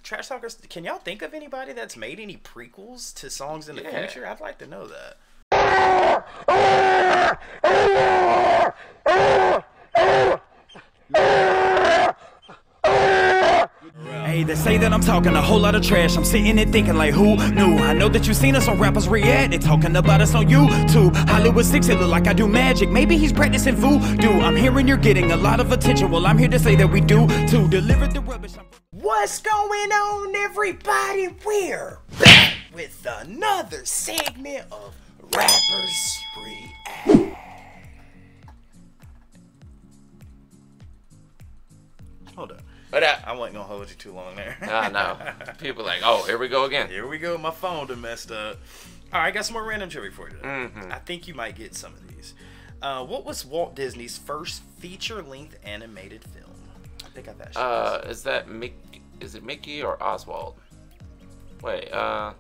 Trash Talkers, can y'all think of anybody that's made any prequels to songs in the future? I'd like to know that. Hey, they say that I'm talking a whole lot of trash. I'm sitting there thinking like, who knew? I know that you seen us on Rappers React. They talking about us on YouTube. Hollywood 6, it look like I do magic. Maybe he's practicing voodoo. I'm hearing you're getting a lot of attention. Well, I'm here to say that we do to deliver the rubbish. What's going on, everybody? We're back with another segment of Rappers React. Hold up. What up? I wasn't gonna hold you too long there. I know. People like, oh, here we go again. Here we go. My phone done messed up. All right, I got some more random trivia for you today. I think you might get some of these. What was Walt Disney's first feature-length animated film? I think I've asked you this. Is that Mickey? Is it Mickey or Oswald? Wait, well,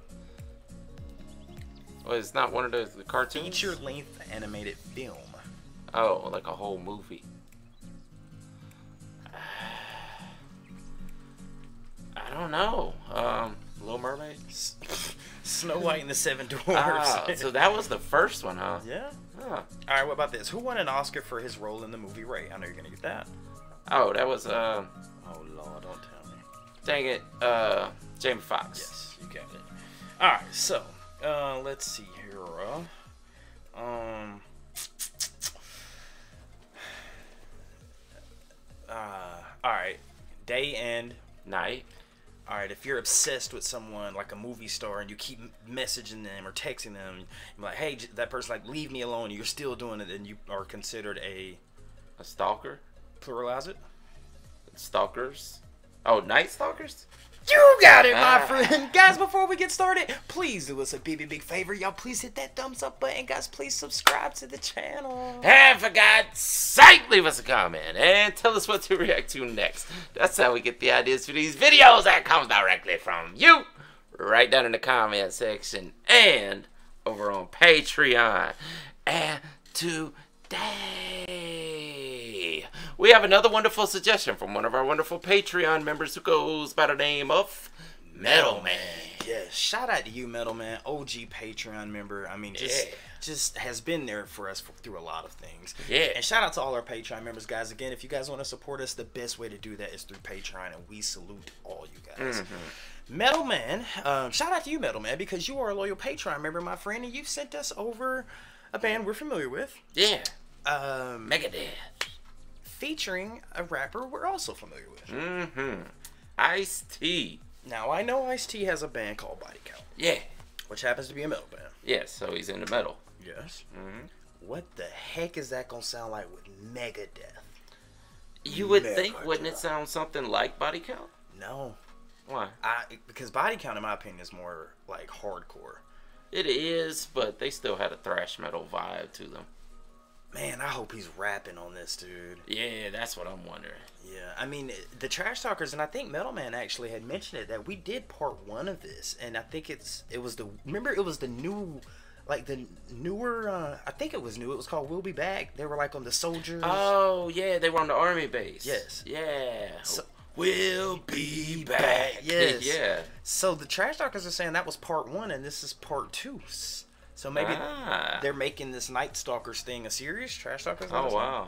it's not one of the cartoons? Feature-length animated film. Oh, like a whole movie. I don't know. Little Mermaid? Snow White and the Seven Dwarfs. So that was the first one, huh? Yeah. Huh. All right, what about this? Who won an Oscar for his role in the movie Ray? I know you're going to get that. Oh, that was, Oh, Lord, don't tell me. dang it, Jamie Foxx. Yes, you got it. All right, so, let's see here. All right, day and Night. all right, if you're obsessed with someone like a movie star and you keep messaging them or texting them, you're like, hey, that person, like, leave me alone, you're still doing it, and you are considered a stalker? pluralize it? Stalkers? Oh, Night Stalkers? You got it, my friend. Guys, before we get started, please do us a big favor. Y'all, please hit that thumbs up button. Guys, please subscribe to the channel. And for God's sake, leave us a comment and tell us what to react to next. That's how we get the ideas for these videos. That comes directly from you. Right down in the comment section and over on Patreon. And today, we have another wonderful suggestion from one of our wonderful Patreon members who goes by the name of Metal Man. Yes, shout out to you, Metal Man, OG Patreon member. I mean, just has been there for us through a lot of things. Yeah. And shout out to all our Patreon members, guys. Again, if you guys want to support us, the best way to do that is through Patreon, and we salute all you guys. Metal Man, shout out to you, Metal Man, because you are a loyal Patreon member, my friend, and you've sent us over a band we're familiar with. Yeah. Megadeth. Featuring a rapper we're also familiar with. Ice-T. Now, I know Ice-T has a band called Body Count. Yeah. Which happens to be a metal band. Yes, so he's into metal. Yes. What the heck is that going to sound like with Megadeth? You would think, wouldn't it sound something like Body Count? No. Why? Because Body Count, in my opinion, is more like hardcore. It is, but they still had a thrash metal vibe to them. Man, I hope he's rapping on this, dude. Yeah, that's what I'm wondering. Yeah, I mean, the Trash Talkers, and I think Metal Man actually had mentioned it, that we did part 1 of this, and I think it was the new, like the newer, I think it was new, it was called We'll Be Back. They were like on the soldiers. Oh, yeah, they were on the army base. Yes. Yeah. So, we'll be back. Yes. Yeah. So the Trash Talkers are saying that was part 1, and this is part 2. So maybe they're making this Night Stalkers thing a series. Trash Talkers. Oh, wow.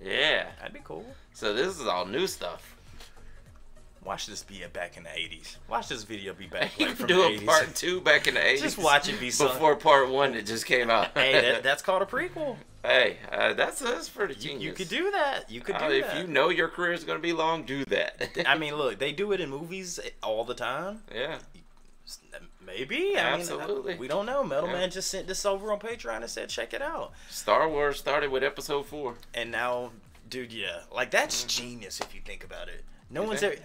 Yeah. That'd be cool. So this is all new stuff. Watch this be back in the 80s. Watch this video be back You like, can from do the a 80s. part 2 back in the 80s. Just watch it be before part 1 that just came out. Hey, that's called a prequel. Hey, that's pretty genius. You could do that. You could do If that. you know your career is going to be long, do that. I mean, look, they do it in movies all the time. Yeah. Maybe. Absolutely. We don't know. Metal Man just sent this over on Patreon and said, check it out. Star Wars started with episode 4. And now, dude, yeah. Like, that's genius if you think about it. No one's ever...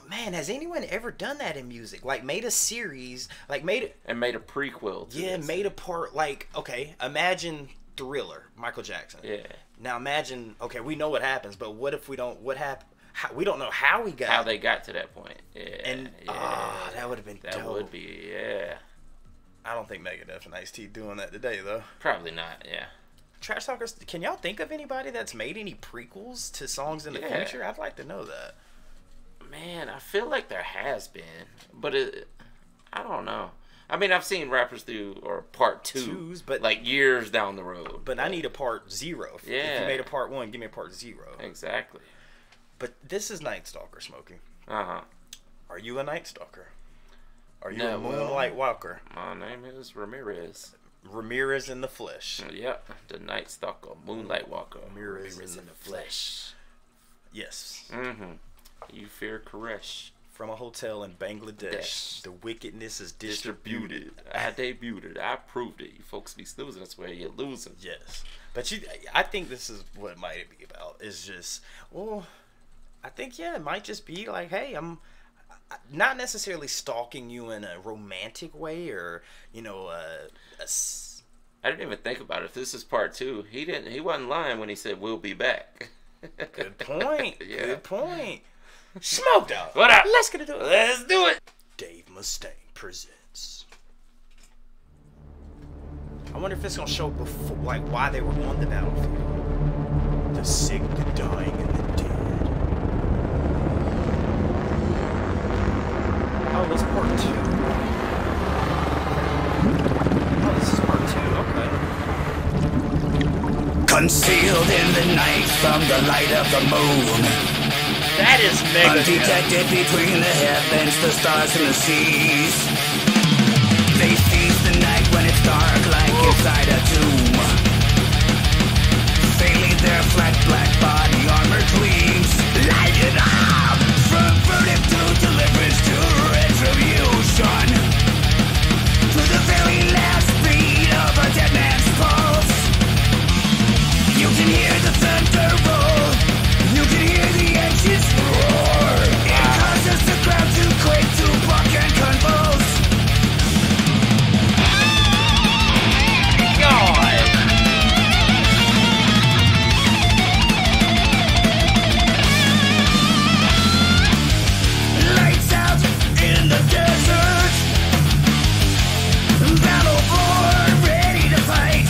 Man, has anyone ever done that in music? Like, made a series, like, And made a prequel to this. made a part, like, okay, imagine Thriller, Michael Jackson. Yeah. Now imagine, okay, we know what happens, but what if we don't, we don't know how we got... How they got to that point. Yeah. And, that would have been dope. That would be, yeah. I don't think Megadeth and Ice-T doing that today, though. Probably not, yeah. Trash Talkers, can y'all think of anybody that's made any prequels to songs in the future? I'd like to know that. Man, I feel like there has been, but I don't know. I mean, I've seen rappers do or part twos, but like years down the road. But I need a part 0. If you made a part 1, give me a part 0. Exactly. But this is Night Stalker, Smokey. Uh-huh. Are you a Night Stalker? Are you a Moonlight Walker? My name is Ramirez. Ramirez in the flesh. Yep, the Night Stalker, Moonlight Walker. Ramirez in the flesh. Yes. Mm-hmm. You fear Koresh. From a hotel in Bangladesh. The wickedness is distributed. I debuted it. I proved it. You folks be snoozing. That's where you're losing. Yes. But I think this is what it might be about. It's just, well, I think, yeah, it might just be like, hey, I'm not necessarily stalking you in a romantic way or, you know, I didn't even think about it. If this is part 2, he wasn't lying when he said we'll be back. Good point. Yeah. Good point. Smoke Dog. What up? Let's get into it. Let's do it. Dave Mustaine presents. I wonder if it's gonna show before, like, why they were on the battlefield. The sick, the dying, and the dead. Oh, that's part 2. Oh, this is part 2. Okay. Concealed in the night from the light of the moon. That is mega. Undetected between the heavens, the stars and the seas. They seize the night when it's dark like inside a tomb. They leave their flat black body armor gleams. Light it up! From verdict to deliverance to retribution. To the very last beat of a dead man's pulse. You can hear the thunder roll. You can hear the engines roar. It causes the crowd to quake, to buck and convulse. God. Lights out in the desert. Battle board ready to fight.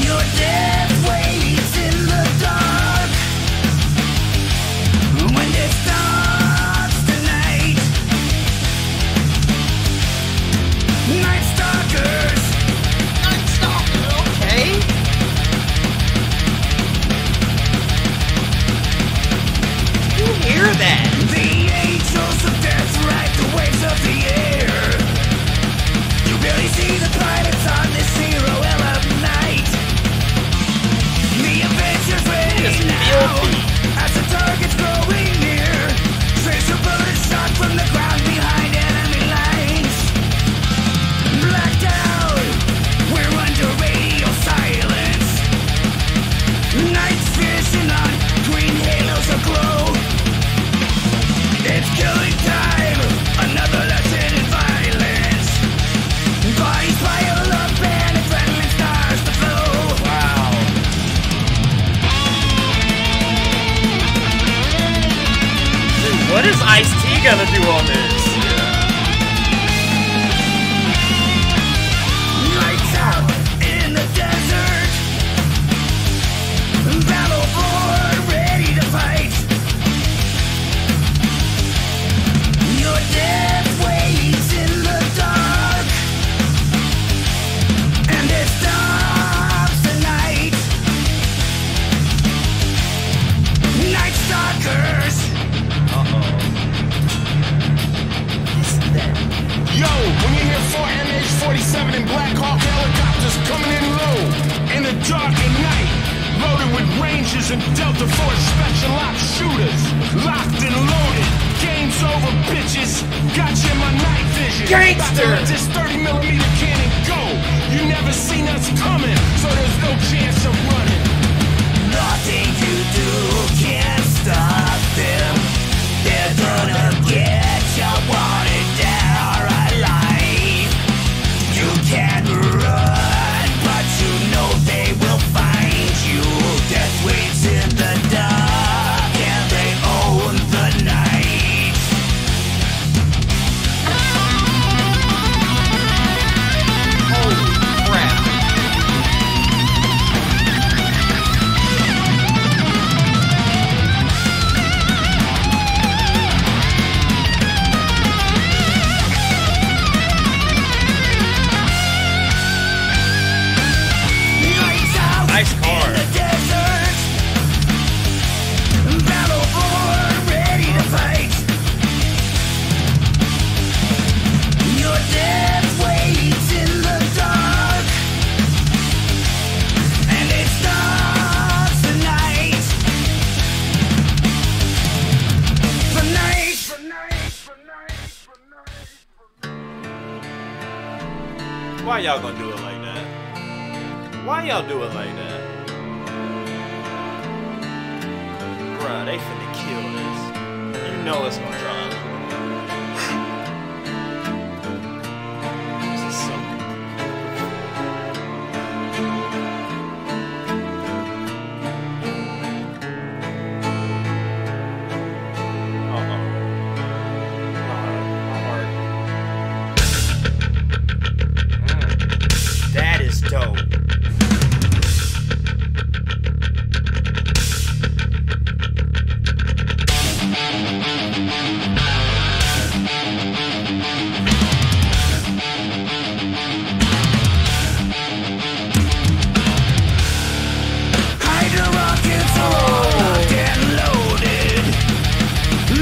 Your death waits in the dark. When it stops tonight. Night Stalkers. Night Stalker, okay. You hear that? The angels of death ride the waves of the air. You barely see the pilots on this zero of night. The Avengers ready now as the target's growing near. Tracer bullet shot from the ground behind enemy lines. Blacked out, we're under radio silence. Night's vision on green halos aglow. It's killing time, another lesson in violence. Bodies pile up and adrenaline starts to flow. Wow. Dude, what is Ice-T gonna do on this? Lights out in the desert. Battle board ready to fight. Your death waits in the dark. And it stops tonight. Night Stalkers. Yo, when you hear 4 MH-47 and Black Hawk helicopters coming in low in the dark at night, loaded with Rangers and Delta Force special ops shooters, locked and loaded, game's over, bitches. Got you in my night vision. Gangster! About to let this 30mm cannon go. You never seen us coming, so there's no chance of running. Nothing you do can stop them. They're gonna get you wanted dead or alive. You can run, but you know they will find you. Death waits in the dark, and they own the night. Holy crap. Why y'all gonna do it like that? Why y'all do it like that? Bruh, they finna kill this. You know it's gonna drop. This is so... That is dope. Hydra rockets locked and loaded.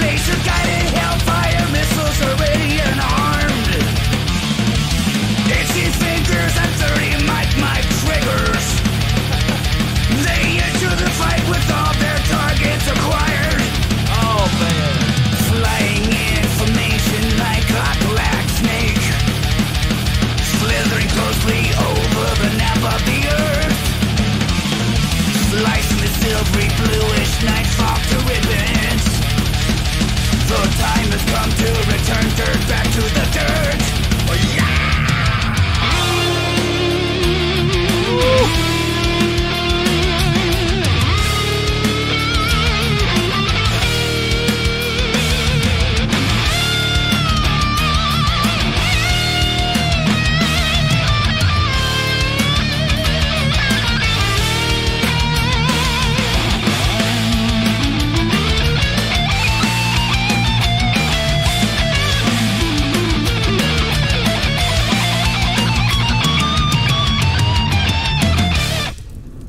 Laser-guided Hellfire missiles are ready and armed. Itchy fingers and 30 mic triggers. They enter the fight with all their targets acquired. Oh, man. Flying information like a black snake, slithering closely over the nap of the earth, slicing the silvery bluish nightfall to ribbons. The time has come to return dirt back to the dirt. Oh, yeah!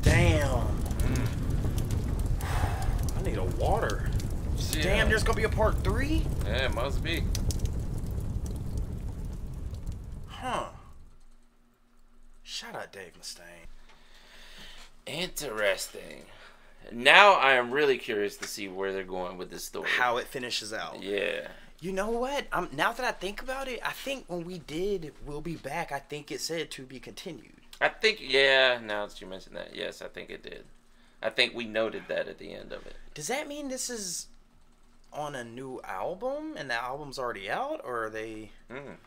Damn. I need a water. Yeah. Damn, there's gonna be a part 3? Yeah, it must be. Huh. Shout out Dave Mustaine. Interesting. Now I am really curious to see where they're going with this story. How it finishes out. Yeah. You know what? Now that I think about it, I think when we did We'll Be Back, I think it said to be continued. I think, yeah, now that you mentioned that, yes, I think it did. I think we noted that at the end of it. Does that mean this is on a new album and the album's already out, or are they...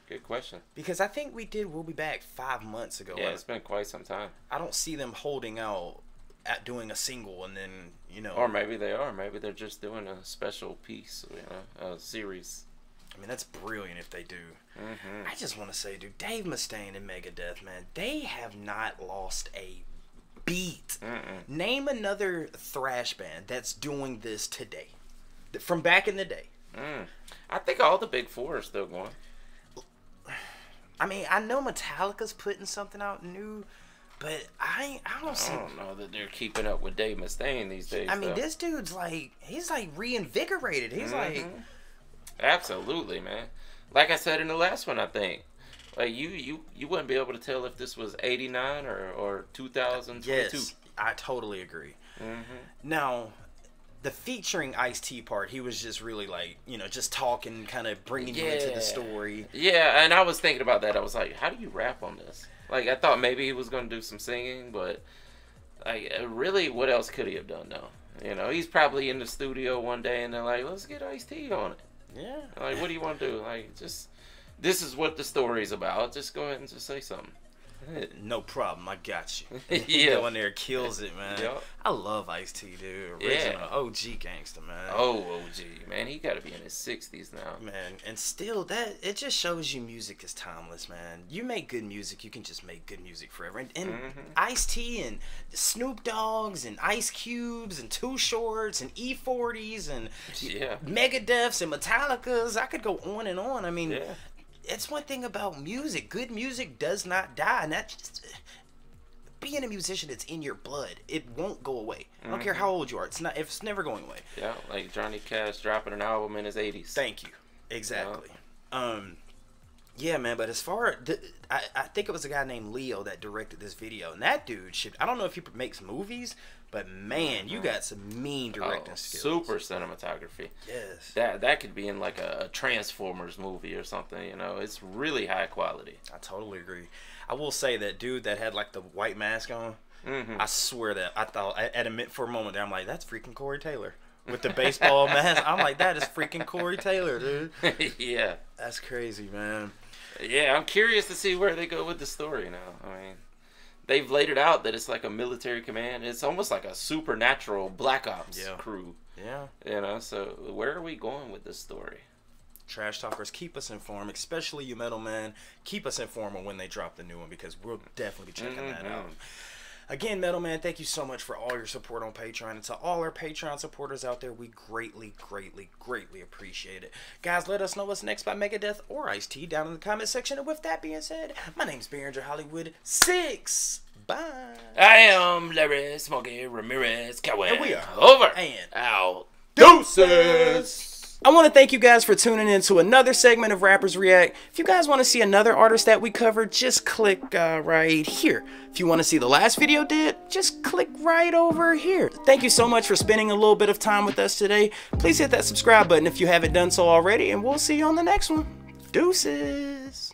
Good question. Because I think we did We'll Be Back 5 months ago. Yeah, it's been quite some time. I don't see them holding out at doing a single and then, you know... Or maybe they are. Maybe they're just doing a special piece, you know, a series. I mean, that's brilliant if they do. I just want to say, dude, Dave Mustaine and Megadeth, man, they have not lost a beat. Name another thrash band that's doing this today. From back in the day. I think all the big four are still going. I mean, I know Metallica's putting something out new, but I don't see... I don't know that they're keeping up with Dave Mustaine these days. I mean, though. this dude's like, he's like reinvigorated. He's like... Absolutely, man. Like I said in the last one, I think. Like, you wouldn't be able to tell if this was 89 or 2022. Yes, I totally agree. Now, the featuring Ice-T part, he was just really like, you know, just talking, kind of bringing you into the story. Yeah, and I was thinking about that. I was like, how do you rap on this? Like, I thought maybe he was going to do some singing, but like, really, what else could he have done, though? You know, he's probably in the studio one day, and they're like, let's get Ice-T on it. Yeah. Like, what do you want to do? Like, just, this is what the story's about. Just go ahead and just say something. No problem, I got you. Yeah. Go in there, kills it, man. Yep. I love Ice-T, dude. Original OG gangster, man. Oh, OG, man. He got to be in his 60s now. Man, and still, that it just shows you music is timeless, man. You make good music, you can just make good music forever. And Ice-T and Snoop Dogg's and Ice Cubes and Too Shorts and E40s and Megadeths and Metallicas. I could go on and on. I mean, it's one thing about music. Good music does not die, and that's just, being a musician, it's in your blood. It won't go away. I don't care how old you are. It's never going away. Yeah, like Johnny Cash dropping an album in his 80s. Thank you. Exactly. Yeah, man, but as far I think it was a guy named Leo that directed this video, and that dude should, I don't know if he makes movies, but man, you got some mean directing skills. Super cinematography. Yes. That could be in like a Transformers movie or something, you know. It's really high quality. I totally agree. I will say that dude that had like the white mask on, I swear that I thought for a moment there, I'm like, that's freaking Corey Taylor. With the baseball mask, I'm like, that is freaking Corey Taylor, dude. Yeah. That's crazy, man. Yeah, I'm curious to see where they go with the story now. I mean, they've laid it out that it's like a military command. It's almost like a supernatural Black Ops crew. Yeah. You know, so where are we going with this story? Trash Talkers, keep us informed, especially you Metal Man. Keep us informed on when they drop the new one, because we'll definitely be checking that out. Again, Metal Man, thank you so much for all your support on Patreon. And to all our Patreon supporters out there, we greatly, greatly, greatly appreciate it. Guys, let us know what's next by Megadeth or Ice-T down in the comment section. And with that being said, my name's Behringer Hollywood 6. Bye. I am Larry Smokey Ramirez Cowan. And we are over and out. Deuces. I want to thank you guys for tuning in to another segment of Rappers React. If you guys want to see another artist that we covered, just click right here. If you want to see the last video did, just click right over here. Thank you so much for spending a little bit of time with us today. Please hit that subscribe button if you haven't done so already, and we'll see you on the next one. Deuces.